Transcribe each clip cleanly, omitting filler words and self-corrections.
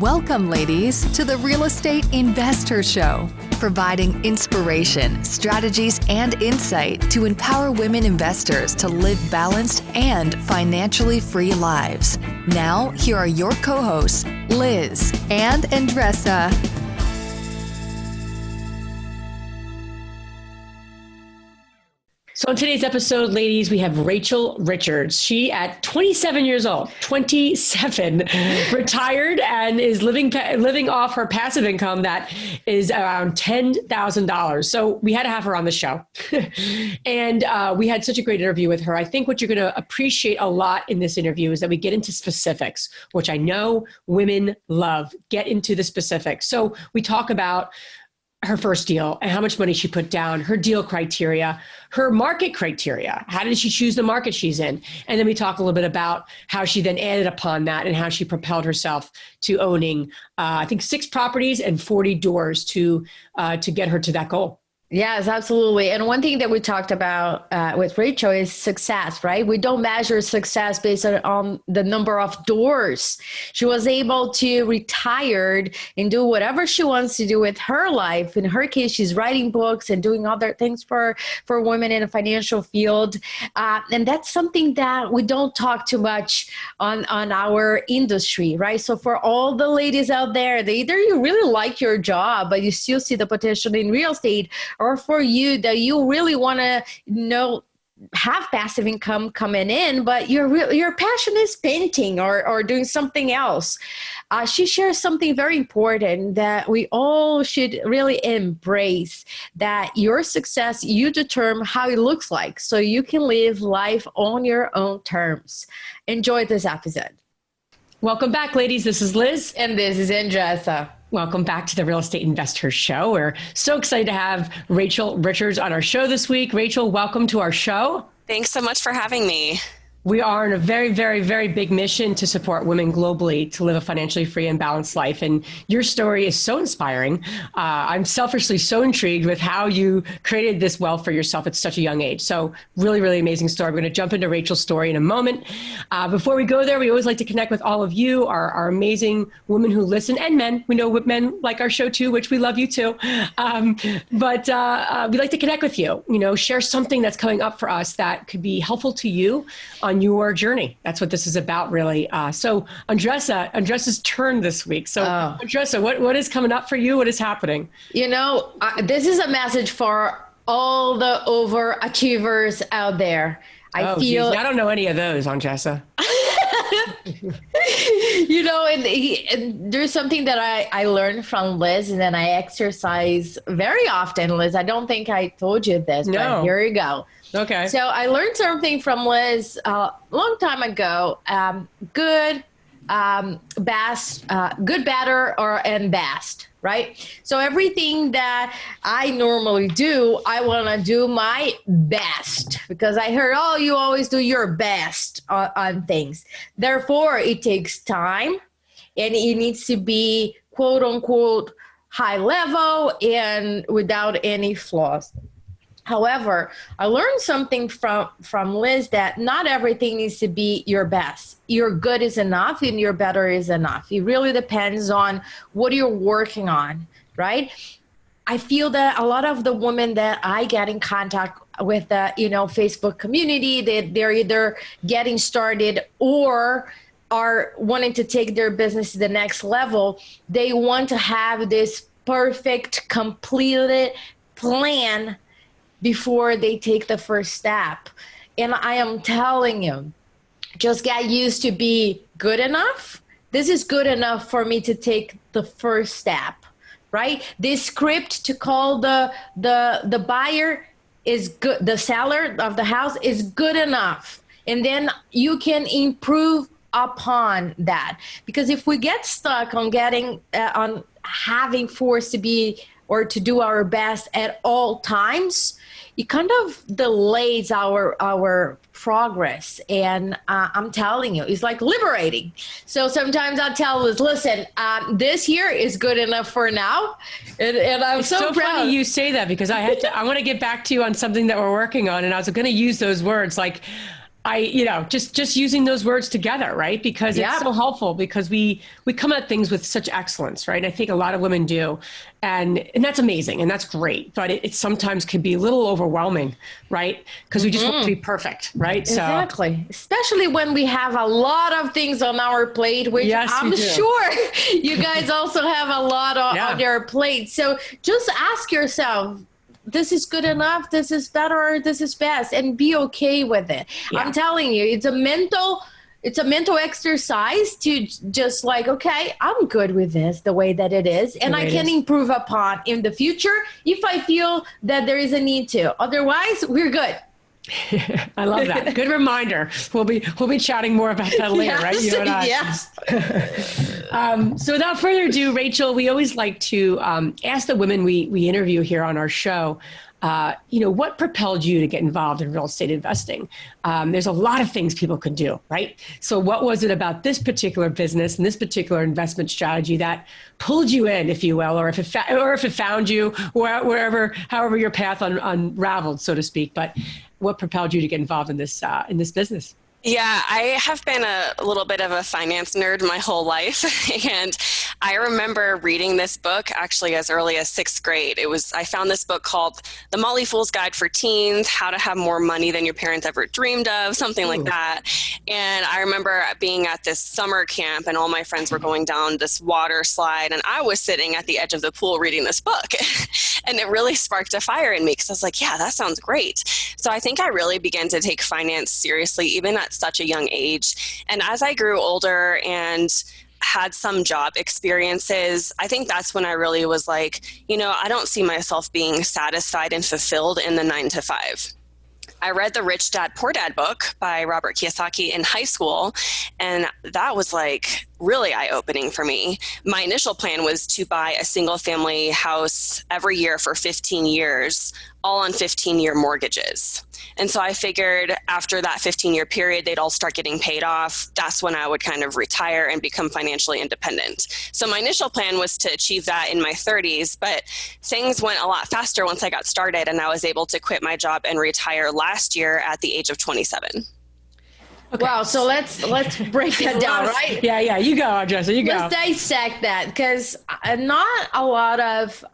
Welcome, ladies, to the Real Estate Investor Show, providing inspiration, strategies, and insight to empower women investors to live balanced and financially free lives. Now, here are your co-hosts, Liz and Andressa. So in today's episode, ladies, we have Rachel Richards. She, at 27 years old, 27, retired and is living off her passive income that is around $10,000. So we had to have her on the show. And we had such a great interview with her. I think what you're going to appreciate a lot in this interview is that we get into specifics, which I know women love. Get into the specifics. So we talk about her first deal and how much money she put down, her deal criteria, her market criteria. How did she choose the market she's in? And then we talk a little bit about how she then added upon that and how she propelled herself to owning, I think 6 properties and 40 doors to get her to that goal. Yes, absolutely. And one thing that we talked about with Rachel is success, right? We don't measure success based on the number of doors. She was able to retire and do whatever she wants to do with her life. In her case, she's writing books and doing other things for women in the financial field. And that's something that we don't talk too much on our industry, right? So for all the ladies out there, either you really like your job, but you still see the potential in real estate, or for you that you really want to, have passive income coming in, but your passion is painting or doing something else. She shares something very important that we all should really embrace, that your success, you determine how it looks like so you can live life on your own terms. Enjoy this episode. Welcome back, ladies. This is Liz. And this is Andressa. Welcome back to the Real Estate Investor Show. We're so excited to have Rachel Richards on our show this week. Rachel, welcome to our show. Thanks so much for having me. We are on a very, very, very big mission to support women globally to live a financially free and balanced life. And your story is so inspiring. I'm selfishly so intrigued with how you created this wealth for yourself at such a young age. So really, really amazing story. We're going to jump into Rachel's story in a moment. Before we go there, we always like to connect with all of you, our amazing women who listen, and men. We know men like our show too, which we love you too. But we'd like to connect with you, share something that's coming up for us that could be helpful to you on your journey. That's what this is about, really. So Andressa's turn this week. So Andressa, what is coming up for you? What is happening? This is a message for all the overachievers out there. I don't know any of those, Andressa. And there's something that I learned from Liz, and then I exercise very often, Liz. I don't think I told you this, but here you go. Okay. So I learned something from Liz a long time ago. Good, best, good, better, and best, right? So everything that I normally do, I want to do my best, because I heard, you always do your best on things. Therefore, it takes time, and it needs to be quote unquote high level and without any flaws. However, I learned something from Liz that not everything needs to be your best. Your good is enough and your better is enough. It really depends on what you're working on, right? I feel that a lot of the women that I get in contact with the Facebook community, they're either getting started or are wanting to take their business to the next level. They want to have this perfect, completed plan before they take the first step. And I am telling you, just get used to be good enough. This is good enough for me to take the first step, right? This script to call the buyer is good. The seller of the house is good enough. And then you can improve upon that. Because if we get stuck on on having forced to be or to do our best at all times, it kind of delays our progress. And I'm telling you, it's like liberating. So sometimes I tell Liz, listen, this here is good enough for now. And I'm so proud. Funny you say that, because I want to get back to you on something that we're working on. And I was going to use those words like, just using those words together, right? Because it's so helpful, because we come at things with such excellence, right? I think a lot of women do. And that's amazing. And that's great. But it sometimes can be a little overwhelming, right? Because we just want to be perfect, right? Exactly. Especially when we have a lot of things on our plate, which I'm sure you guys also have a lot on your plate. So just ask yourself, this is good enough, this is better, this is best, and be okay with it. Yeah. I'm telling you, it's a mental exercise to just like, okay, I'm good with this the way that it is, and I can improve upon in the future if I feel that there is a need to. Otherwise, we're good. I love that. Good reminder. We'll be chatting more about that later, right? You and I. Yes. So without further ado, Rachel, we always like to ask the women we interview here on our show, what propelled you to get involved in real estate investing? There's a lot of things people can do, right? So what was it about this particular business and this particular investment strategy that pulled you in, if you will, or if it found you however your path unraveled, so to speak? But what propelled you to get involved in this business? Yeah, I have been a little bit of a finance nerd my whole life. And I remember reading this book actually as early as 6th grade. I found this book called The Motley Fool's Guide for Teens, How to Have More Money Than Your Parents Ever Dreamed of, something like that. And I remember being at this summer camp and all my friends were going down this water slide. And I was sitting at the edge of the pool reading this book. And it really sparked a fire in me because I was like, yeah, that sounds great. So I think I really began to take finance seriously, even at such a young age. And as I grew older and had some job experiences, I think that's when I really was like, I don't see myself being satisfied and fulfilled in the 9 to 5. I read the Rich Dad, Poor Dad book by Robert Kiyosaki in high school, and that was like really eye-opening for me. My initial plan was to buy a single-family house every year for 15 years, all on 15-year mortgages. And so I figured after that 15-year period, they'd all start getting paid off. That's when I would kind of retire and become financially independent. So my initial plan was to achieve that in my 30s, but things went a lot faster once I got started, and I was able to quit my job and retire last year at the age of 27. Okay. Wow. So let's break that down, right? Yeah. You go, Andressa. You go. Let's dissect that, because not a lot of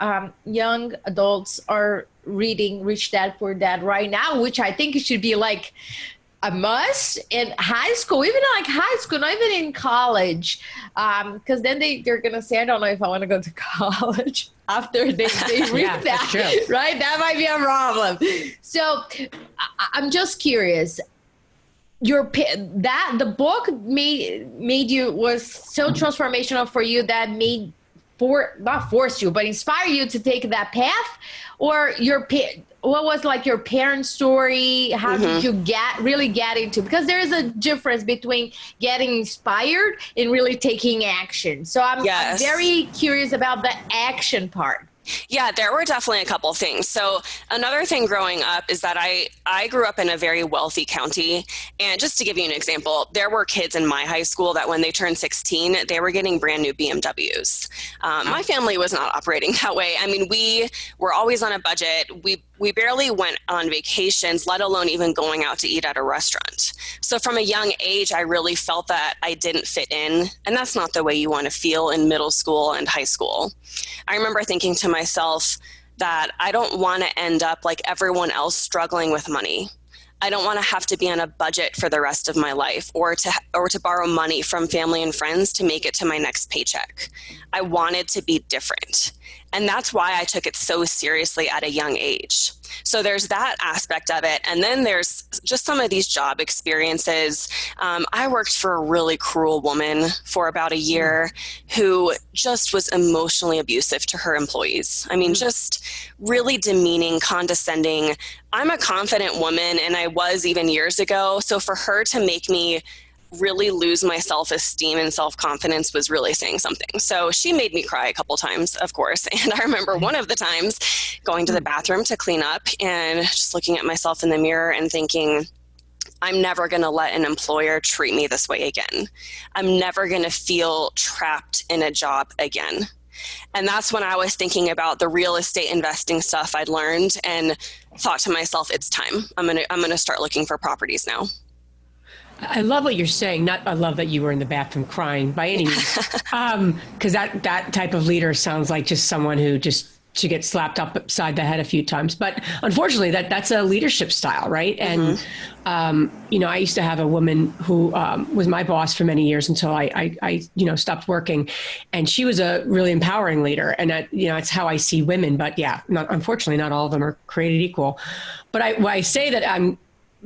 young adults are reading Rich Dad, Poor Dad right now, which I think it should be like a must in high school, even like high school, not even in college, because then they're going to say, I don't know if I want to go to college after they read that, right? That might be a problem. So I'm just curious. The book made you, was so transformational for you that not forced you, but inspire you to take that path? Or what was like your parents' story? How did you really get into? Because there is a difference between getting inspired and really taking action. So I'm very curious about the action part. Yeah, there were definitely a couple things. So another thing growing up is that I grew up in a very wealthy county. And just to give you an example, there were kids in my high school that when they turned 16, they were getting brand new BMWs. My family was not operating that way. I mean, we were always on a budget. We barely went on vacations, let alone even going out to eat at a restaurant. So from a young age, I really felt that I didn't fit in. And that's not the way you want to feel in middle school and high school. I remember thinking to myself that I don't want to end up like everyone else struggling with money. I don't want to have to be on a budget for the rest of my life or to borrow money from family and friends to make it to my next paycheck. I wanted to be different. And that's why I took it so seriously at a young age. So there's that aspect of it. And then there's just some of these job experiences. I worked for a really cruel woman for about a year who just was emotionally abusive to her employees. I mean, just really demeaning, condescending. I'm a confident woman, and I was even years ago. So for her to make me really lose my self-esteem and self-confidence was really saying something. So she made me cry a couple times, of course. And I remember one of the times going to the bathroom to clean up and just looking at myself in the mirror and thinking, I'm never going to let an employer treat me this way again. I'm never going to feel trapped in a job again. And that's when I was thinking about the real estate investing stuff I'd learned and thought to myself, it's time. I'm going to start looking for properties now. I love what you're saying. Not I love that you were in the bathroom crying by any means, because that type of leader sounds like just someone who just should get slapped upside the head a few times. But unfortunately, that's a leadership style, right? And I used to have a woman who was my boss for many years until I stopped working, and she was a really empowering leader, and it's how I see women. But yeah, unfortunately, not all of them are created equal. But I say that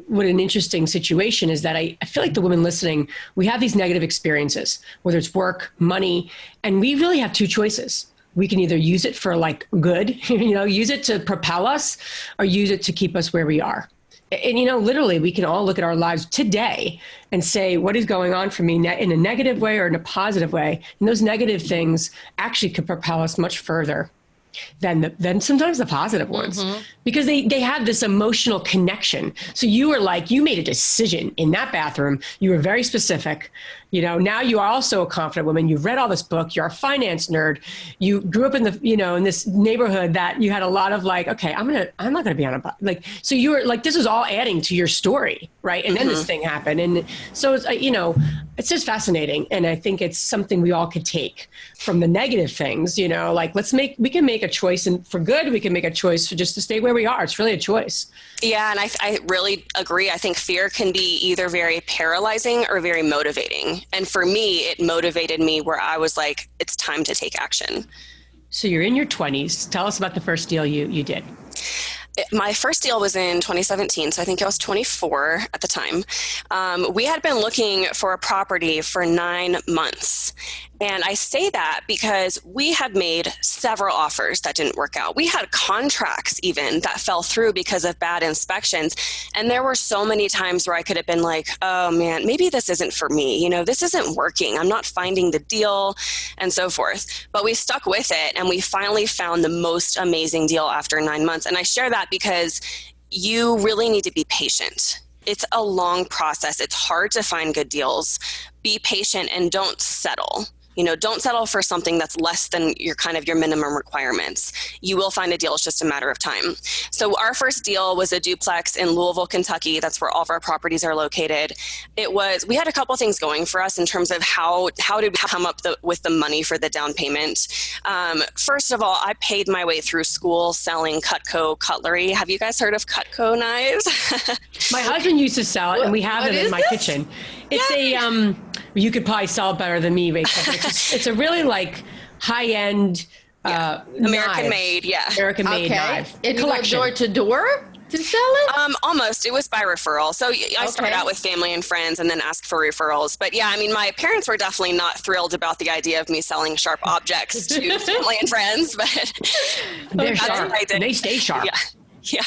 what an interesting situation is that I feel like the women listening, we have these negative experiences, whether it's work, money, and we really have two choices. We can either use it for like good, use it to propel us, or use it to keep us where we are. And, literally we can all look at our lives today and say, what is going on for me in a negative way or in a positive way? And those negative things actually could propel us much further than sometimes the positive ones, because they have this emotional connection. So you made a decision in that bathroom. You were very specific. Now you are also a confident woman. You've read all this book. You're a finance nerd. You grew up in in this neighborhood that you had a lot of okay, I'm not going to be on a bus. So you were this was all adding to your story. Right. And then this thing happened. And so it's, it's just fascinating. And I think it's something we all could take from the negative things, we can make a choice, and for good, we can make a choice for just to stay where we are. It's really a choice. Yeah. And I really agree. I think fear can be either very paralyzing or very motivating. And for me, it motivated me where I was like, it's time to take action. So you're in your 20s. Tell us about the first deal you did. My first deal was in 2017, so I think I was 24 at the time. We had been looking for a property for 9 months. And I say that because we had made several offers that didn't work out. We had contracts even that fell through because of bad inspections. And there were so many times where I could have been like, oh man, maybe this isn't for me. This isn't working. I'm not finding the deal and so forth. But we stuck with it, and we finally found the most amazing deal after 9 months. And I share that because you really need to be patient. It's a long process. It's hard to find good deals. Be patient and don't settle. Don't settle for something that's less than your minimum requirements. You will find a deal. It's just a matter of time. So our first deal was a duplex in Louisville, Kentucky. That's where all of our properties are located. We had a couple things going for us in terms of how did we come up with the money for the down payment. First of all, I paid my way through school selling Cutco cutlery. Have you guys heard of Cutco knives? My husband used to sell it, and we have it in my kitchen. It's you could probably sell it better than me, Rachel. It's a really high-end American made, American-made knife. And you go door to door to sell it? Almost. It was by referral. So I started out with family and friends and then asked for referrals. But yeah, my parents were definitely not thrilled about the idea of me selling sharp objects to family and friends. But they're sharp. They stay sharp. Yeah.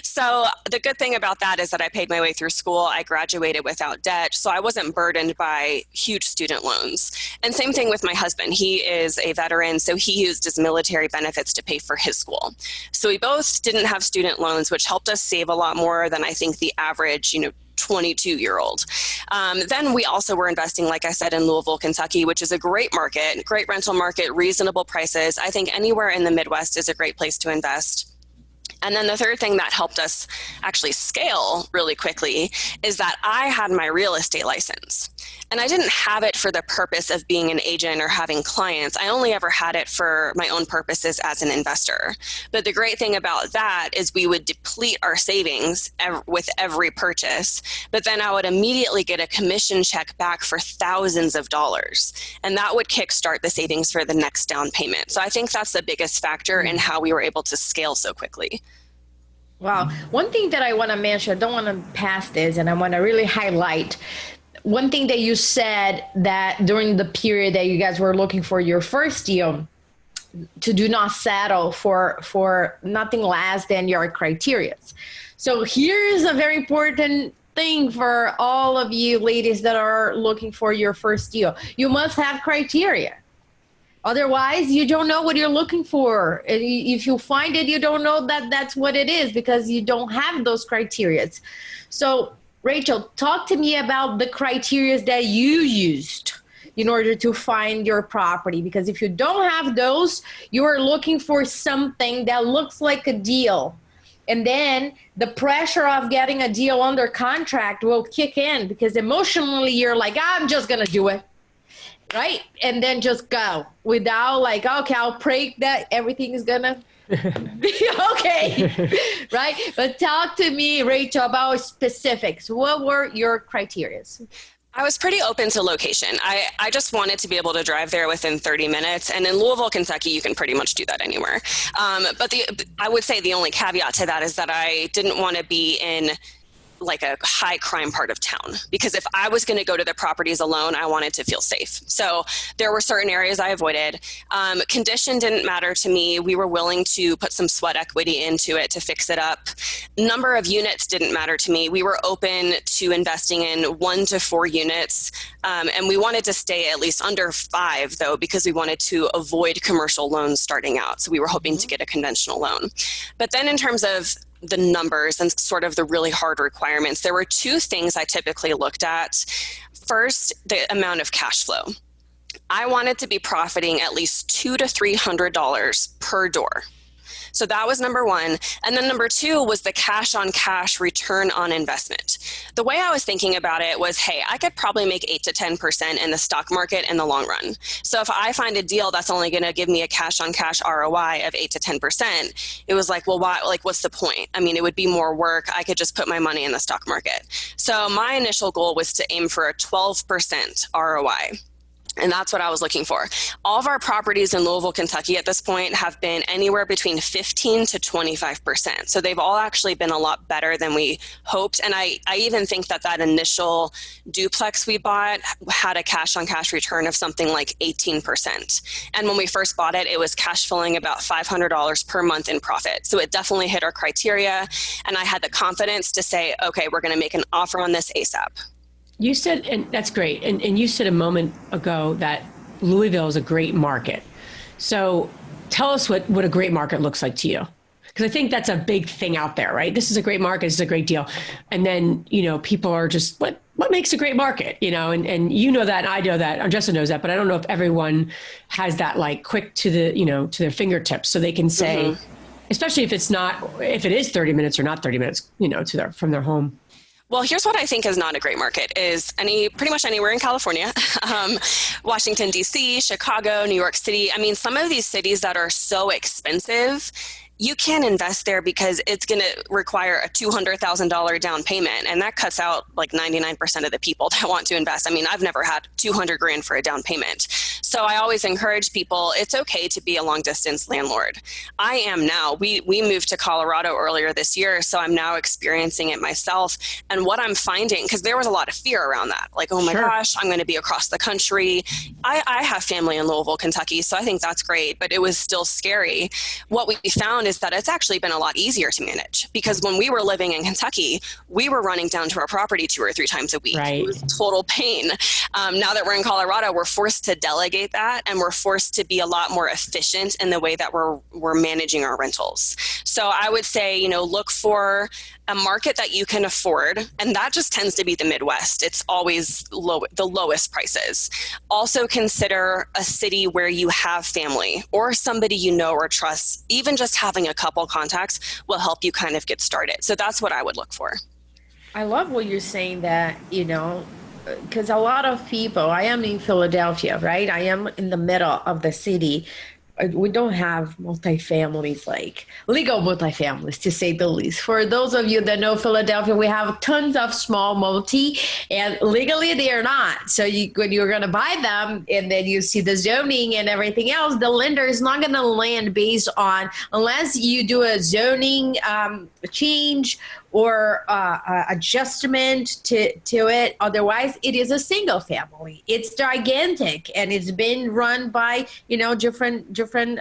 So the good thing about that is that I paid my way through school. I graduated without debt, so I wasn't burdened by huge student loans. And same thing with my husband. He is a veteran, so he used his military benefits to pay for his school. So we both didn't have student loans, which helped us save a lot more than I think the average, 22-year-old. Then we also were investing, like I said, in Louisville, Kentucky, which is a great market, great rental market, reasonable prices. I think anywhere in the Midwest is a great place to invest. And then the third thing that helped us actually scale really quickly is that I had my real estate license. And I didn't have it for the purpose of being an agent or having clients. I only ever had it for my own purposes as an investor. But the great thing about that is we would deplete our savings with every purchase, but then I would immediately get a commission check back for thousands of dollars. And that would kickstart the savings for the next down payment. So I think that's the biggest factor in how we were able to scale so quickly. Wow. One thing that I want to mention, I don't want to pass this, and I want to really highlight one thing that you said, that during the period that you guys were looking for your first deal, to do not settle for nothing less than your criteria. So here's a very important thing for all of you ladies that are looking for your first deal. You must have criteria. Otherwise, you don't know what you're looking for. If you find it, you don't know that that's what it is because you don't have those criteria. So, Rachel, talk to me about the criteria that you used in order to find your property. Because if you don't have those, you are looking for something that looks like a deal, And then the pressure of getting a deal under contract will kick in because emotionally you're like, I'm just going to do it. Right. And then just go without like, okay, I'll pray that everything is going to be okay. Right. But talk to me, Rachel, about specifics. What were your criteria? I was pretty open to location. I just wanted to be able to drive there within 30 minutes. And in Louisville, Kentucky, you can pretty much do that anywhere. But I would say the only caveat to that is that I didn't want to be in like a high crime part of town, because if I was going to go to the properties alone, I wanted to feel safe. So there were certain areas I avoided. Condition didn't matter to me. We were willing to put some sweat equity into it to fix it up. Number of units didn't matter to me. We were open to investing in 1 to 4 units. And we wanted to stay at least under 5 though, because we wanted to avoid commercial loans starting out. So we were hoping to get a conventional loan. But then in terms of the numbers and sort of the really hard requirements, there were 2 things I typically looked at. First, the amount of cash flow. I wanted to be profiting at least $200 to $300 per door. So that was number 1. And then number 2 was the cash on cash return on investment. The way I was thinking about it was, hey, I could probably make 8 to 10% in the stock market in the long run. So if I find a deal that's only going to give me a cash on cash ROI of 8 to 10%, it was like, well, why? Like, what's the point? I mean, it would be more work. I could just put my money in the stock market. So my initial goal was to aim for a 12% ROI. And that's what I was looking for. All of our properties in Louisville, Kentucky at this point have been anywhere between 15 to 25%. So they've all actually been a lot better than we hoped. And I even think that initial duplex we bought had a cash on cash return of something like 18%. And when we first bought it, it was cash flowing about $500 per month in profit. So it definitely hit our criteria. And I had the confidence to say, okay, we're going to make an offer on this ASAP. You said, and that's great. And you said a moment ago that Louisville is a great market. So tell us what a great market looks like to you. Because I think that's a big thing out there, right? This is a great market. This is a great deal. And then, people are just, what makes a great market? And you know that, and I know that, and Justin knows that, but I don't know if everyone has that like quick to the, to their fingertips so they can say, especially if it is 30 minutes or not 30 minutes, from their home. Well, here's what I think is not a great market is pretty much anywhere in California, Washington, D.C., Chicago, New York City. I mean, some of these cities that are so expensive, you can't invest there because it's going to require a $200,000 down payment. And that cuts out like 99% of the people that want to invest. I mean, I've never had $200,000 for a down payment. So I always encourage people, it's okay to be a long distance landlord. I am now. We moved to Colorado earlier this year, so I'm now experiencing it myself. And what I'm finding, because there was a lot of fear around that, like, oh my gosh, I'm going to be across the country. I have family in Louisville, Kentucky, so I think that's great, but it was still scary. What we found is that it's actually been a lot easier to manage, because when we were living in Kentucky, we were running down to our property 2 or 3 times a week. Right. It was total pain. Now that we're in Colorado, we're forced to delegate that, and we're forced to be a lot more efficient in the way that we're managing our rentals. So I would say, look for a market that you can afford, and that just tends to be the Midwest. It's always the lowest prices. Also consider a city where you have family or somebody you know or trust. Even just having a couple contacts will help you kind of get started. So that's what I would look for. I love what you're saying that, because a lot of people, I am in Philadelphia, right? I am in the middle of the city. We don't have multifamilies, like legal multifamilies, to say the least. For those of you that know Philadelphia, we have tons of small multi, and legally they are not. So when you're going to buy them and then you see the zoning and everything else, the lender is not going to land based on, unless you do a zoning change or adjustment to it. Otherwise, it is a single family. It's gigantic, and it's been run by different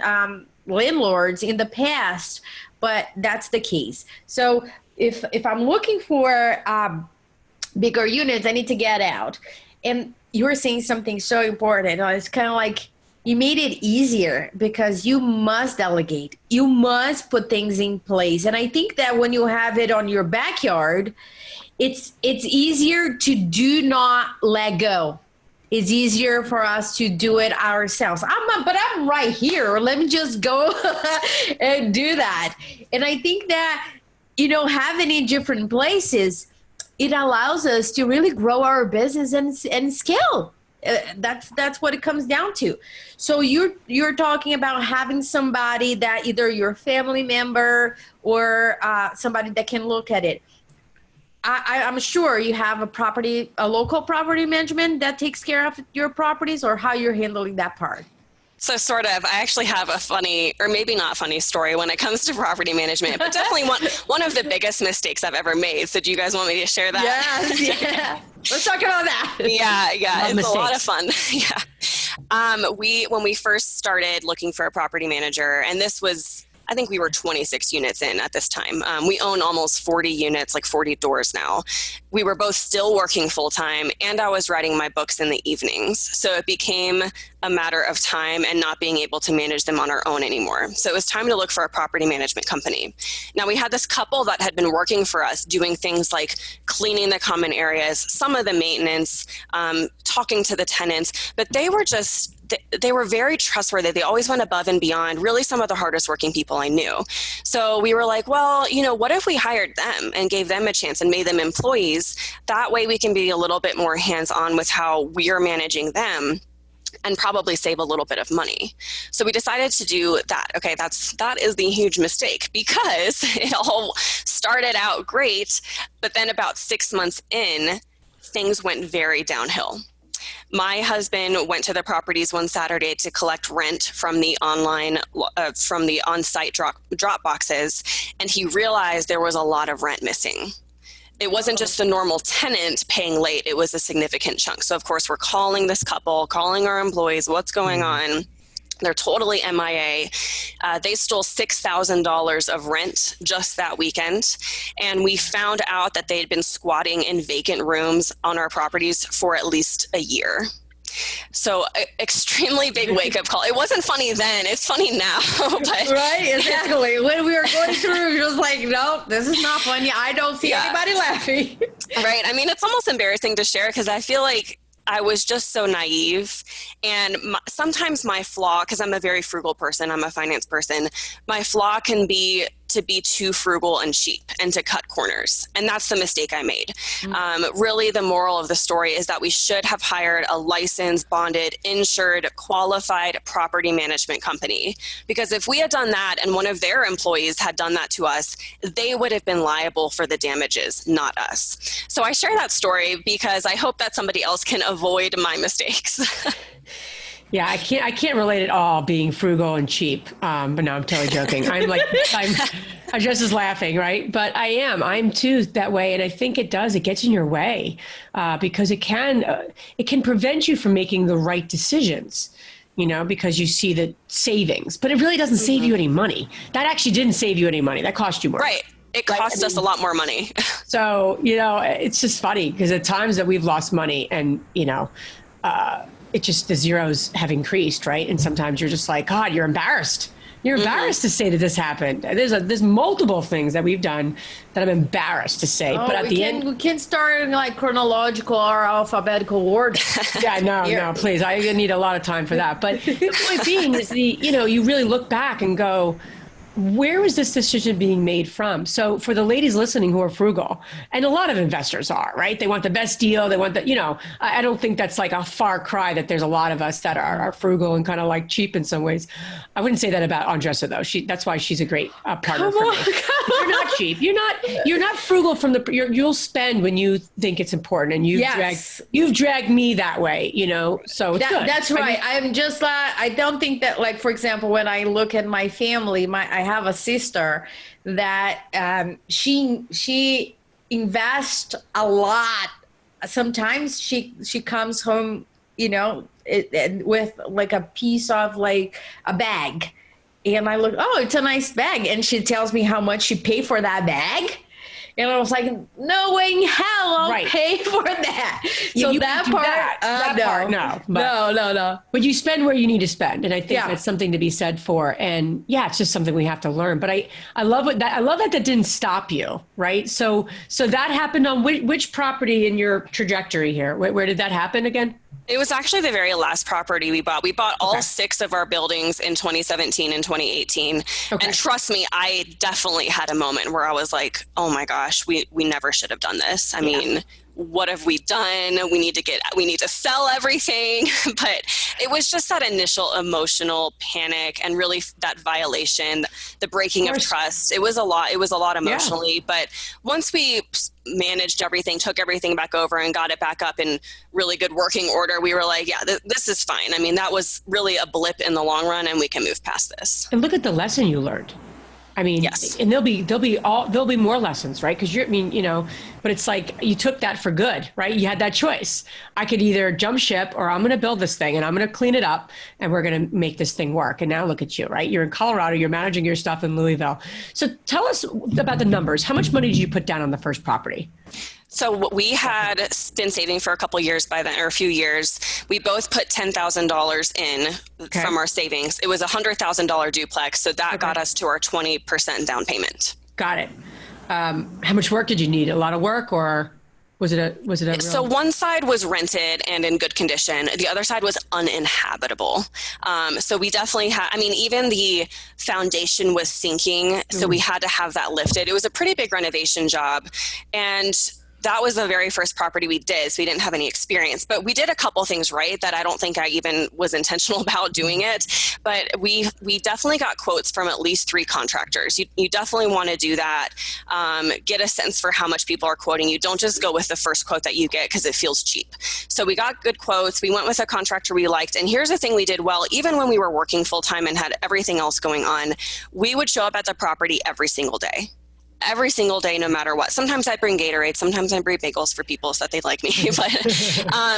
landlords in the past. But that's the case. So if I'm looking for bigger units, I need to get out. And you were saying something so important. It's kind of like, you made it easier because you must delegate. You must put things in place. And I think that when you have it on your backyard, it's easier to do not let go. It's easier for us to do it ourselves. I'm right here. Let me just go and do that. And I think that having in different places, it allows us to really grow our business and scale. That's what it comes down to. So you're talking about having somebody that either your family member or somebody that can look at it. I'm sure you have a local property management that takes care of your properties, or how you're handling that part. So sort of, I actually have a funny, or maybe not funny story when it comes to property management, but definitely one of the biggest mistakes I've ever made. So do you guys want me to share that? Yes, yeah. Let's talk about that. Yeah, it's mistakes. a lot of fun. Yeah. When we first started looking for a property manager, and this was, I think we were 26 units in at this time. We own almost 40 units, like 40 doors now. We were both still working full time, and I was writing my books in the evenings. So it became a matter of time and not being able to manage them on our own anymore. So it was time to look for a property management company. Now we had this couple that had been working for us, doing things like cleaning the common areas, some of the maintenance, talking to the tenants, but they were very trustworthy. They always went above and beyond, really some of the hardest working people I knew. So we were like, well, what if we hired them and gave them a chance and made them employees? That way we can be a little bit more hands-on with how we're managing them and probably save a little bit of money. So we decided to do that. Okay, that is the huge mistake, because it all started out great, but then about 6 months in, things went very downhill. My husband went to the properties one Saturday to collect rent from the on-site drop boxes, and he realized there was a lot of rent missing. It wasn't just the normal tenant paying late, it was a significant chunk. So of course we're calling this couple, calling our employees, what's going on? They're totally MIA. They stole $6,000 of rent just that weekend. And we found out that they had been squatting in vacant rooms on our properties for at least a year. So extremely big wake-up call. It wasn't funny then. It's funny now. But right, exactly. When we were going through, it was like, no, this is not funny. I don't see anybody laughing. Right. I mean, it's almost embarrassing to share, because I feel like I was just so naive. And sometimes my flaw, because I'm a very frugal person, I'm a finance person, my flaw can be to be too frugal and cheap and to cut corners. And that's the mistake I made. Really, the moral of the story is that we should have hired a licensed, bonded, insured, qualified property management company. Because if we had done that and one of their employees had done that to us, they would have been liable for the damages, not us. So I share that story because I hope that somebody else can avoid my mistakes. Yeah, I can't relate at all being frugal and cheap. But no, I'm totally joking. I'm just as laughing, right? But I'm too that way. And I think it gets in your way because it can prevent you from making the right decisions, because you see the savings, but it really doesn't save you any money. That actually didn't save you any money. That cost you more. Right. It cost us a lot more money. So, it's just funny because at times that we've lost money and, it just, the zeros have increased, right? And sometimes you're just like, God, you're embarrassed. You're embarrassed to say that this happened. There's multiple things that we've done that I'm embarrassed to say. But at the end, we can start in like chronological or alphabetical order. Yeah, no, please. I need a lot of time for that. But the point being is you really look back and go, where was this decision being made from? So for the ladies listening who are frugal, and a lot of investors are, right? They want the best deal. They want I don't think that's like a far cry that there's a lot of us that are frugal and kind of like cheap in some ways. I wouldn't say that about Andressa though. That's why she's a great partner for me. You're not cheap. You're not frugal you'll spend when you think it's important, and you've dragged me that way, so it's good. That's right. I'm just I don't think that, like, for example, when I look at my family, I have a sister that she invests a lot. Sometimes she comes home, with like a piece of like a bag, and I look, oh, it's a nice bag, and she tells me how much she paid for that bag. And I was like, no way in hell I'll pay for that. Yeah, so that part, no. No. But you spend where you need to spend. And I think that's something to be said for. And it's just something we have to learn. But I love that didn't stop you, right? So that happened on which property in your trajectory here? Where did that happen again? It was actually the very last property we bought. We bought all Okay. 6 of our buildings in 2017 and 2018. Okay. And trust me, I definitely had a moment where I was like, oh my gosh, we never should have done this. I mean, what have we done? We need to sell everything. But it was just that initial emotional panic and really that violation, the breaking of trust. It was a lot emotionally. But once we managed everything, took everything back over and got it back up in really good working order, we were like, yeah, this is fine. I mean, that was really a blip in the long run and we can move past this. And look at the lesson you learned. I mean, yes. And there'll be more lessons, right? Because but it's like you took that for good, right? You had that choice. I could either jump ship or I'm going to build this thing and I'm going to clean it up and we're going to make this thing work. And now look at you, right? You're in Colorado, you're managing your stuff in Louisville. So tell us about the numbers. How much money did you put down on the first property? So we had been saving for a couple years by then, or a few years. We both put $10,000 in from our savings. It was a $100,000 duplex. So that got us to our 20% down payment. Got it. How much work did you need? A lot of work, or was it a real... So one side was rented and in good condition. The other side was uninhabitable. So we definitely had, even the foundation was sinking. So we had to have that lifted. It was a pretty big renovation job. And that was the very first property we did, so we didn't have any experience. But we did a couple things right that I don't think I even was intentional about doing it. But we definitely got quotes from at least 3 contractors. You definitely want to do that. Get a sense for how much people are quoting you. Don't just go with the first quote that you get because it feels cheap. So we got good quotes. We went with a contractor we liked. And here's the thing we did well. Even when we were working full time and had everything else going on, we would show up at the property every single day. Every single day, no matter what. Sometimes I bring Gatorade. Sometimes I bring bagels for people so that they like me. But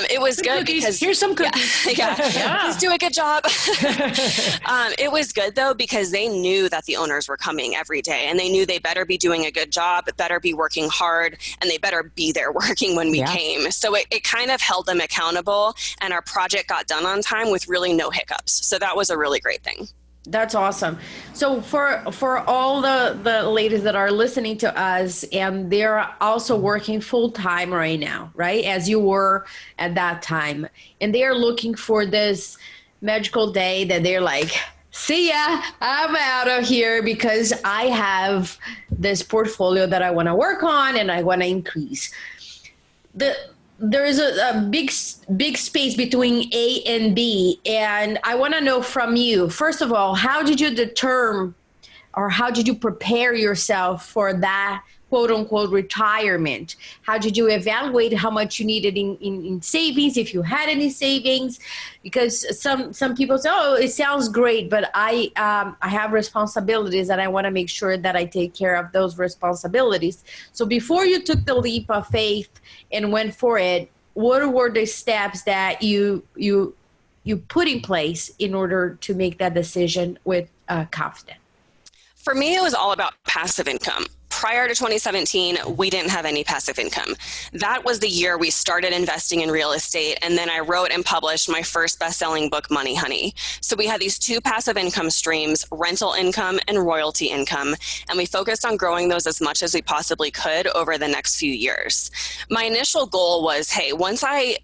it was good because here's some cookies. Yeah. Please do a good job. It was good though because they knew that the owners were coming every day, and they knew they better be doing a good job, better be working hard, and they better be there working when we came. So it kind of held them accountable, and our project got done on time with really no hiccups. So that was a really great thing. That's awesome. So for all the ladies that are listening to us and they're also working full time right now, right? As you were at that time, and they're looking for this magical day that they're like, see ya, I'm out of here because I have this portfolio that I want to work on and I want to increase. There is a big space between A and B. And I want to know from you, first of all, how did you determine or how did you prepare yourself for that quote unquote retirement? How did you evaluate how much you needed in savings, if you had any savings? Because some people say, oh, it sounds great, but I have responsibilities and I want to make sure that I take care of those responsibilities. So before you took the leap of faith and went for it, what were the steps that you put in place in order to make that decision with confidence? For me, it was all about passive income. Prior to 2017, we didn't have any passive income. That was the year we started investing in real estate, and then I wrote and published my first best-selling book, Money Honey. So we had these 2 passive income streams, rental income and royalty income, and we focused on growing those as much as we possibly could over the next few years. My initial goal was, hey, once I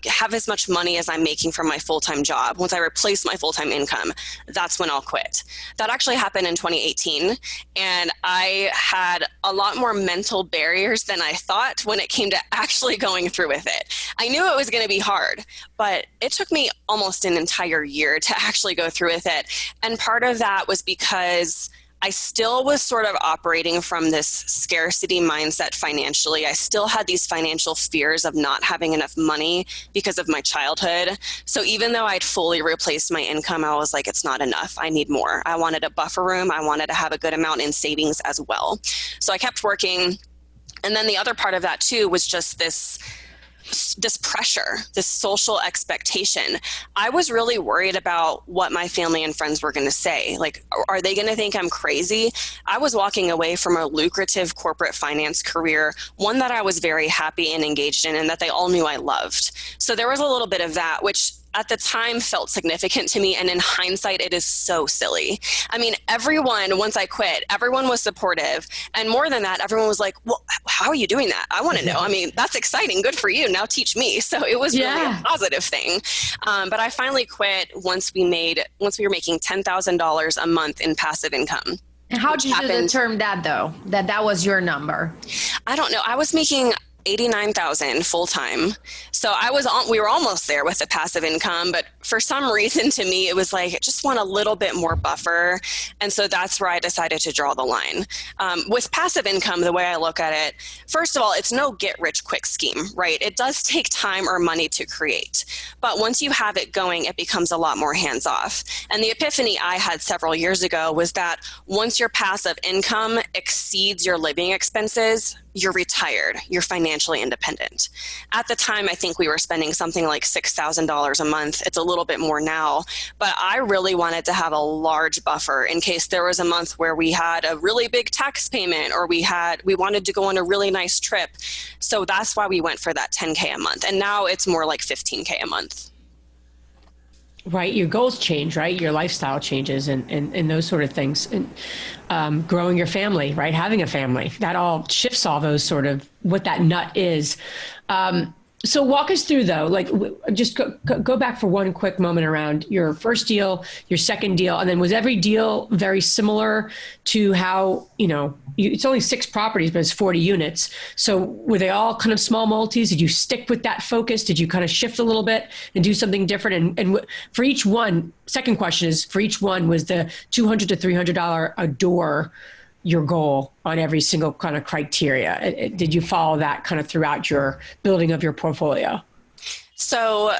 have as much money as I'm making from my full-time job, once I replace my full-time income, that's when I'll quit. That actually happened in 2018, and I had a lot more mental barriers than I thought when it came to actually going through with it. I knew it was going to be hard, but it took me almost an entire year to actually go through with it. And part of that was because I still was sort of operating from this scarcity mindset financially. I still had these financial fears of not having enough money because of my childhood. So even though I'd fully replaced my income, I was like, it's not enough. I need more. I wanted a buffer room. I wanted to have a good amount in savings as well. So I kept working. And then the other part of that too was just this pressure, this social expectation. I was really worried about what my family and friends were going to say. Like, are they going to think I'm crazy? I was walking away from a lucrative corporate finance career, one that I was very happy and engaged in, and that they all knew I loved. So there was a little bit of that, which at the time felt significant to me. And in hindsight, it is so silly. I mean, everyone, once I quit, everyone was supportive. And more than that, everyone was like, well, how are you doing that? I want to know. I mean, that's exciting. Good for you. Now teach me. So it was really a positive thing. But I finally quit once we were making $10,000 a month in passive income. And how did you determine that though, that was your number? I don't know. I was making 89,000 full time. So we were almost there with the passive income, but for some reason to me, it was like, I just want a little bit more buffer. And so that's where I decided to draw the line. With passive income, the way I look at it, first of all, it's no get rich quick scheme, right? It does take time or money to create, but once you have it going, it becomes a lot more hands off. And the epiphany I had several years ago was that once your passive income exceeds your living expenses, you're retired, you're financially independent. At the time, I think we were spending something like $6,000 a month. It's a little bit more now, but I really wanted to have a large buffer in case there was a month where we had a really big tax payment or we wanted to go on a really nice trip. So that's why we went for that 10K a month. And now it's more like 15K a month. Right. Your goals change, right? Your lifestyle changes and those sort of things. And growing your family, right? Having a family, that all shifts all those sort of what that nut is. So walk us through though, like just go back for one quick moment around your first deal, your second deal, and then was every deal very similar to how, it's only 6 properties, but it's 40 units. So were they all kind of small multis? Did you stick with that focus? Did you kind of shift a little bit and do something different? And for each one, second question is, for each one, was the $200 to $300 a door your goal on every single kind of criteria? Did you follow that kind of throughout your building of your portfolio? So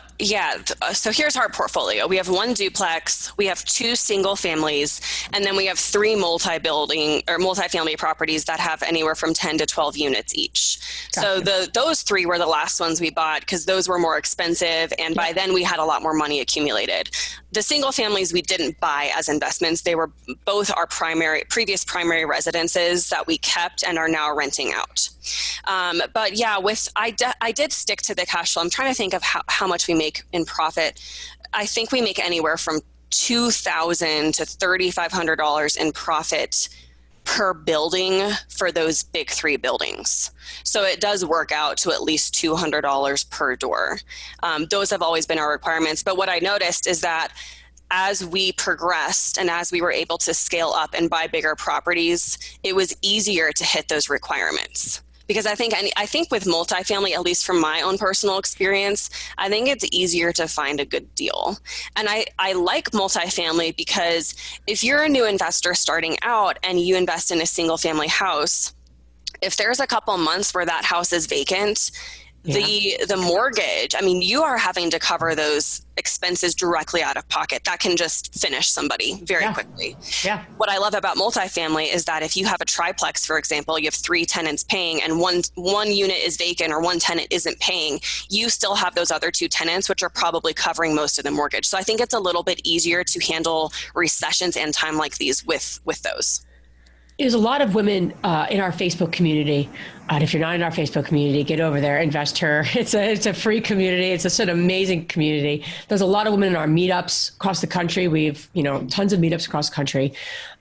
so here's our portfolio. We have 1 duplex, we have 2 single families, and then we have 3 multifamily properties that have anywhere from 10 to 12 units each. Gotcha. So those 3 were the last ones we bought because those were more expensive, and by then we had a lot more money accumulated. The single families we didn't buy as investments. They were both our previous primary residences that we kept and are now renting out. But yeah, I did stick to the cash flow. I'm trying to think of how much we make in profit. I think we make anywhere from $2,000 to $3,500 in profit per building for those big 3 buildings. So it does work out to at least $200 per door. Those have always been our requirements. But what I noticed is that as we progressed and as we were able to scale up and buy bigger properties, it was easier to hit those requirements. Because I think with multifamily, at least from my own personal experience, I think it's easier to find a good deal. And I like multifamily because if you're a new investor starting out and you invest in a single family house, if there's a couple months where that house is vacant, the mortgage, you are having to cover those expenses directly out of pocket. That can just finish somebody very quickly. Yeah. What I love about multifamily is that if you have a triplex, for example, you have 3 tenants paying and one unit is vacant or one tenant isn't paying, you still have those other 2 tenants, which are probably covering most of the mortgage. So I think it's a little bit easier to handle recessions and time like these with those. There's a lot of women in our Facebook community. And if you're not in our Facebook community, get over there, invest her. It's a free community. It's just an amazing community. There's a lot of women in our meetups across the country. We've, tons of meetups across the country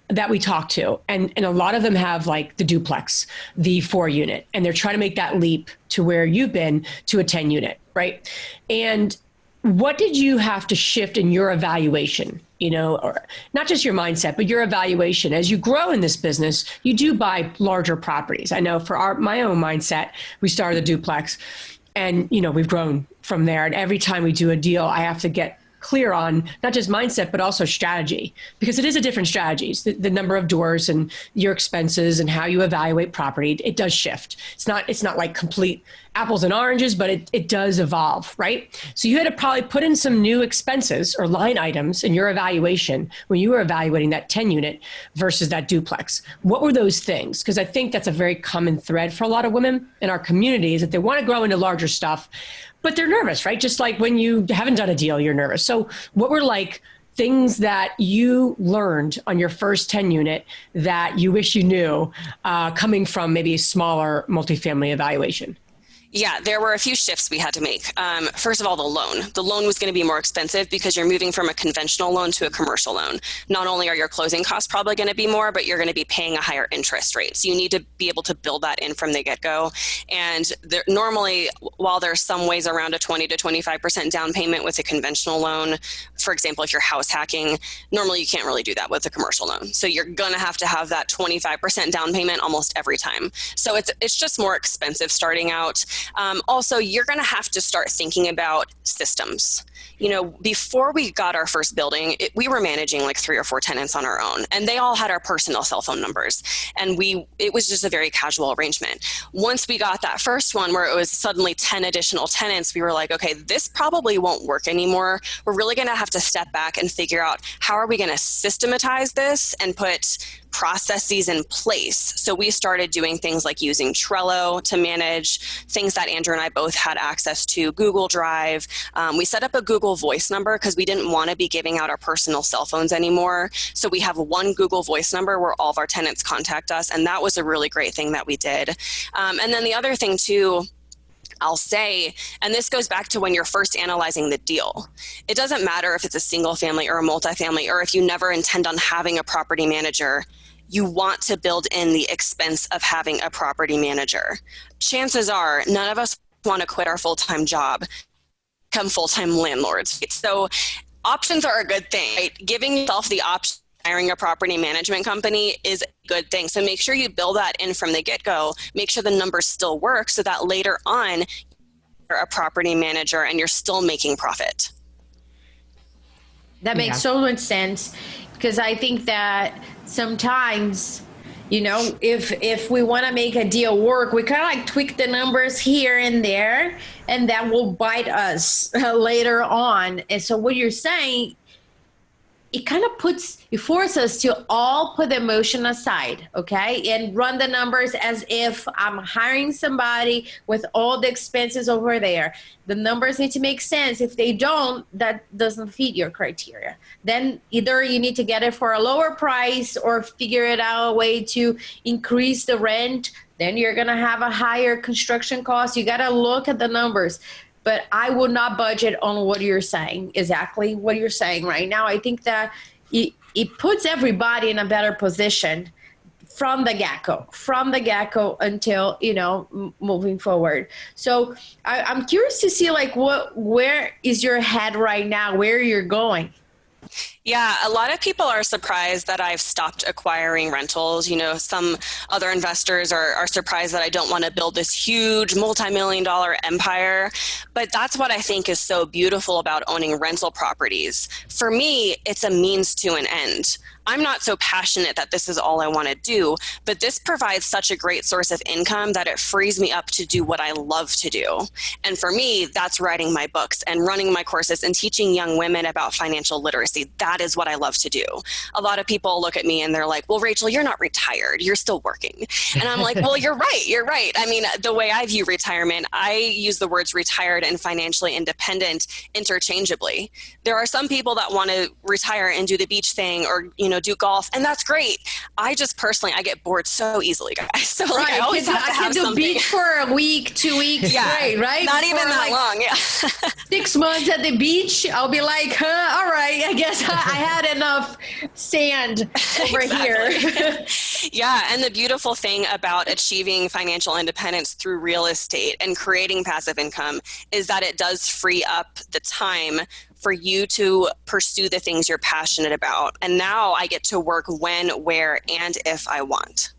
that we talk to. And a lot of them have like the duplex, the 4 unit, and they're trying to make that leap to where you've been to a 10 unit, right? And what did you have to shift in your evaluation? Or not just your mindset, but your evaluation. As you grow in this business, you do buy larger properties. I know for my own mindset, we started a duplex and, we've grown from there. And every time we do a deal, I have to get clear on not just mindset, but also strategy, because it is a different strategy. The number of doors and your expenses and how you evaluate property, it does shift. It's not like complete apples and oranges, but it does evolve, right? So you had to probably put in some new expenses or line items in your evaluation when you were evaluating that 10 unit versus that duplex. What were those things? Because I think that's a very common thread for a lot of women in our community is that they want to grow into larger stuff, but they're nervous, right? Just like when you haven't done a deal, you're nervous. So what were like things that you learned on your first 10 unit that you wish you knew coming from maybe a smaller multifamily evaluation? Yeah, there were a few shifts we had to make. First of all, the loan. The loan was going to be more expensive because you're moving from a conventional loan to a commercial loan. Not only are your closing costs probably going to be more, but you're going to be paying a higher interest rate. So you need to be able to build that in from the get-go. And normally, while there's some ways around a 20 to 25% down payment with a conventional loan, for example, if you're house hacking, normally you can't really do that with a commercial loan. So you're going to have that 25% down payment almost every time. So it's just more expensive starting out. Also, you're going to have to start thinking about systems. Before we got our first building, we were managing like 3 or 4 tenants on our own, and they all had our personal cell phone numbers. And it was just a very casual arrangement. Once we got that first one where it was suddenly 10 additional tenants, we were like, okay, this probably won't work anymore. We're really going to have to step back and figure out how are we going to systematize this and put processes in place. So we started doing things like using Trello to manage things that Andrew and I both had access to, Google Drive. We set up a Google Voice number because we didn't want to be giving out our personal cell phones anymore. So we have one Google Voice number where all of our tenants contact us. And that was a really great thing that we did. And then the other thing too, I'll say, and this goes back to when you're first analyzing the deal. It doesn't matter if it's a single family or a multifamily, or if you never intend on having a property manager, you want to build in the expense of having a property manager. Chances are none of us want to quit our full-time job, become full-time landlords. So options are a good thing, right? Giving yourself the option of hiring a property management company is a good thing. So make sure you build that in from the get-go. Make sure the numbers still work so that later on you're a property manager and you're still making profit. That makes so much sense, because I think that sometimes, if we want to make a deal work, we kind of like tweak the numbers here and there, and that will bite us later on. And so what you're saying, it kind of forces us to all put the emotion aside, okay? And run the numbers as if I'm hiring somebody with all the expenses over there. The numbers need to make sense. If they don't, that doesn't fit your criteria. Then either you need to get it for a lower price or figure it out a way to increase the rent. Then you're gonna have a higher construction cost. You gotta look at the numbers. But I would not budget on what you're saying, exactly what you're saying right now. I think that it puts everybody in a better position from the get-go until, moving forward. So I'm curious to see where is your head right now, where you're going? Yeah, a lot of people are surprised that I've stopped acquiring rentals. Some other investors are surprised that I don't want to build this huge multi-million-dollar empire. But that's what I think is so beautiful about owning rental properties. For me, it's a means to an end. I'm not so passionate that this is all I want to do, but this provides such a great source of income that it frees me up to do what I love to do. And for me, that's writing my books and running my courses and teaching young women about financial literacy. That is what I love to do. A lot of people look at me and they're like, well, Rachel, you're not retired. You're still working. And I'm like, well, you're right. You're right. I mean, the way I view retirement, I use the words retired and financially independent interchangeably. There are some people that want to retire and do the beach thing or, do golf, and that's great. I just personally, I get bored so easily, guys. So I always have to have something. I can do beach for a week, 2 weeks, straight, right? Not even that long, yeah. 6 months at the beach, I'll be like, all right, I guess I had enough sand over here. Yeah, and the beautiful thing about achieving financial independence through real estate and creating passive income is that it does free up the time for you to pursue the things you're passionate about. And now I get to work when, where, and if I want.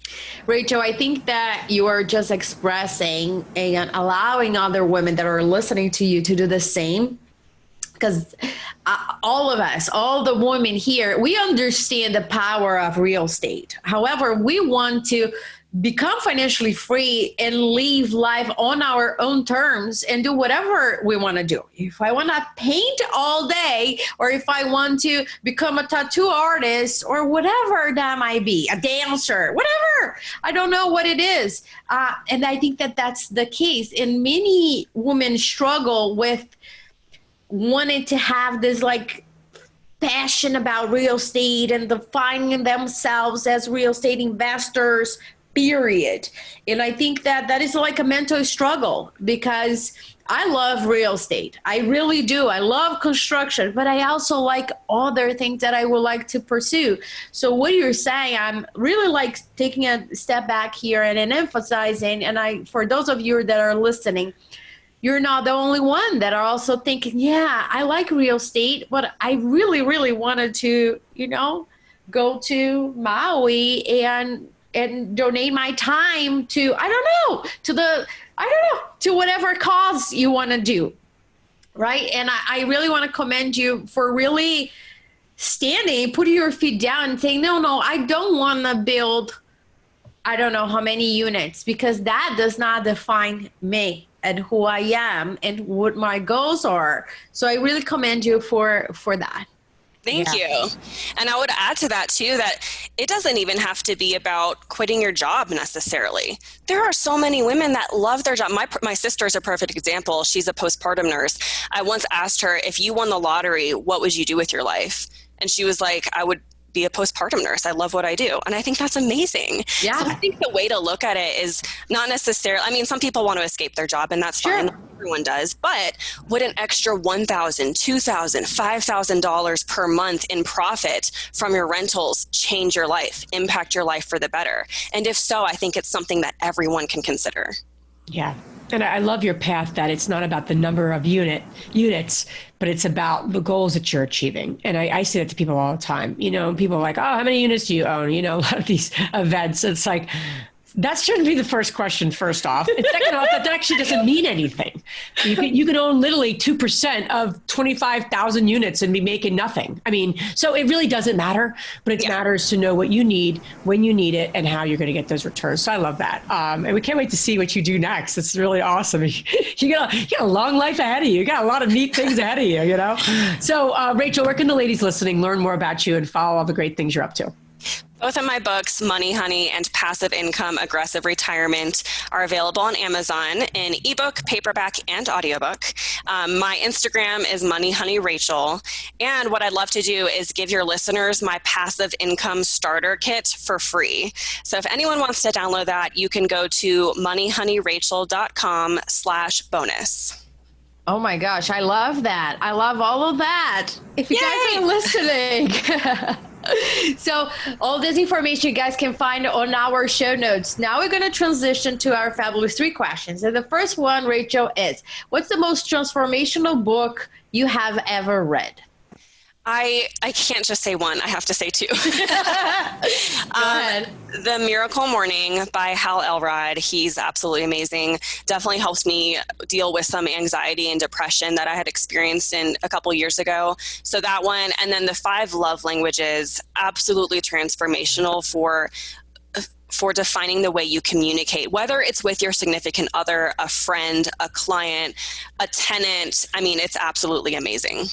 Rachel, I think that you are just expressing and allowing other women that are listening to you to do the same. Because all of us, all the women here, we understand the power of real estate. However, we want to become financially free and live life on our own terms and do whatever we want to do. If I want to paint all day, or if I want to become a tattoo artist or whatever that might be, a dancer, whatever, I don't know what it is. And I think that that's the case. And many women struggle with wanting to have this passion about real estate and defining themselves as real estate investors. period. And I think that that is like a mental struggle, because I love real estate. I really do. I love construction, but I also like other things that I would like to pursue. So what you're saying, I'm really like taking a step back here and emphasizing, and for those of you that are listening, you're not the only one that are also thinking, yeah, I like real estate, but I really, really wanted to, go to Maui and donate my time to, to whatever cause you want to do. Right. And I really want to commend you for really putting your feet down and saying, no, I don't want to build, I don't know how many units, because that does not define me and who I am and what my goals are. So I really commend you for that. Thank you. And I would add to that too, that it doesn't even have to be about quitting your job necessarily. There are so many women that love their job. My sister is a perfect example. She's a postpartum nurse. I once asked her, if you won the lottery, what would you do with your life? And she was like, I would be a postpartum nurse. I love what I do. And I think that's amazing. Yeah. So I think the way to look at it is not necessarily, I mean, some people want to escape their job and that's fine. Everyone does. But would an extra $1,000, $2,000, $5,000 per month in profit from your rentals change your life, impact your life for the better? And if so, I think it's something that everyone can consider. Yeah. And I love your path that it's not about the number of units, but it's about the goals that you're achieving. And I say that to people all the time. People are like, oh, how many units do you own? A lot of these events, it's like, that shouldn't be the first question, first off. And second off, that actually doesn't mean anything. You can own literally 2% of 25,000 units and be making nothing. I mean, so it really doesn't matter, but it matters to know what you need, when you need it, and how you're going to get those returns. So I love that. And we can't wait to see what you do next. It's really awesome. You got a long life ahead of you. You got a lot of neat things ahead of you, So Rachel, where can the ladies listening learn more about you and follow all the great things you're up to? Both of my books, Money Honey and Passive Income Aggressive Retirement, are available on Amazon in ebook, paperback, and audiobook. My Instagram is Money Honey Rachel. And what I'd love to do is give your listeners my Passive Income Starter Kit for free. So if anyone wants to download that, you can go to moneyhoneyrachel.com/bonus. Oh my gosh, I love that. I love all of that. If you guys are listening. So all this information you guys can find on our show notes. Now we're going to transition to our fabulous 3 questions. And the first one, Rachel, is what's the most transformational book you have ever read? I can't just say one. I have to say 2. Go ahead. The Miracle Morning by Hal Elrod. He's absolutely amazing. Definitely helps me deal with some anxiety and depression that I had experienced a couple years ago. So that one. And then the 5 Love Languages, absolutely transformational for defining the way you communicate, whether it's with your significant other, a friend, a client, a tenant. I mean, it's absolutely amazing.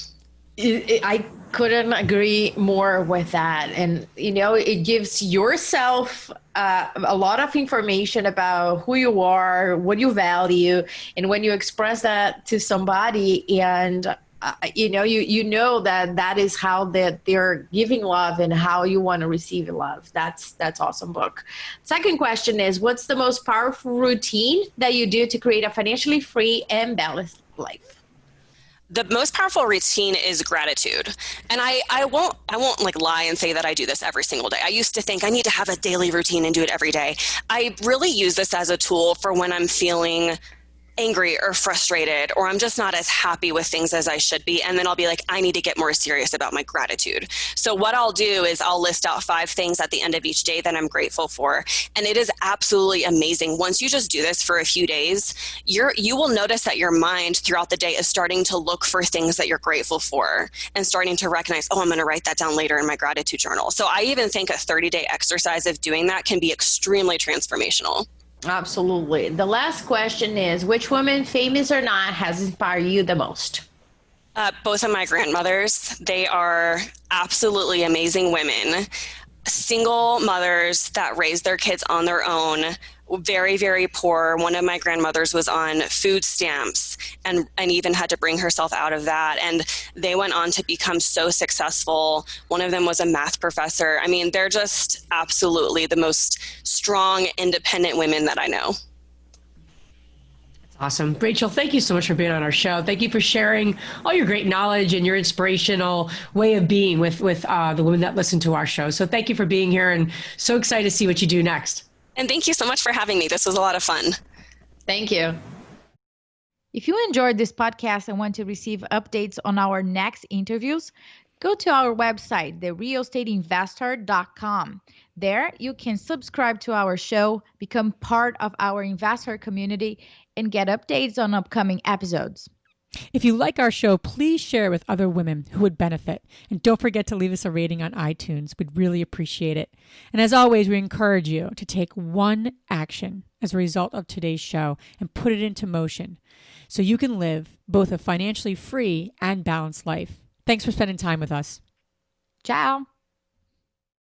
I couldn't agree more with that. And, it gives yourself a lot of information about who you are, what you value. And when you express that to somebody and, you know that is how they're giving love and how you want to receive love. That's awesome book. Second question is, what's the most powerful routine that you do to create a financially free and balanced life? The most powerful routine is gratitude. And I won't like lie and say that I do this every single day. I used to think I need to have a daily routine and do it every day. I really use this as a tool for when I'm feeling angry or frustrated, or I'm just not as happy with things as I should be. And then I'll be like, I need to get more serious about my gratitude. So what I'll do is I'll list out 5 things at the end of each day that I'm grateful for. And it is absolutely amazing. Once you just do this for a few days, you will notice that your mind throughout the day is starting to look for things that you're grateful for and starting to recognize, oh, I'm going to write that down later in my gratitude journal. So I even think a 30-day exercise of doing that can be extremely transformational. Absolutely. The last question is, which woman, famous or not, has inspired you the most? Both of my grandmothers. They are absolutely amazing women. single mothers that raised their kids on their own, very, very poor. One of my grandmothers was on food stamps and even had to bring herself out of that. And they went on to become so successful. One of them was a math professor. I mean, they're just absolutely the most strong, independent women that I know. Awesome. Rachel, thank you so much for being on our show. Thank you for sharing all your great knowledge and your inspirational way of being with the women that listen to our show. So thank you for being here, and so excited to see what you do next. And thank you so much for having me. This was a lot of fun. Thank you. If you enjoyed this podcast and want to receive updates on our next interviews, go to our website, therealestateinvestor.com. There, you can subscribe to our show, become part of our investor community, and get updates on upcoming episodes. If you like our show, please share it with other women who would benefit. And don't forget to leave us a rating on iTunes. We'd really appreciate it. And as always, we encourage you to take one action as a result of today's show and put it into motion so you can live both a financially free and balanced life. Thanks for spending time with us. Ciao.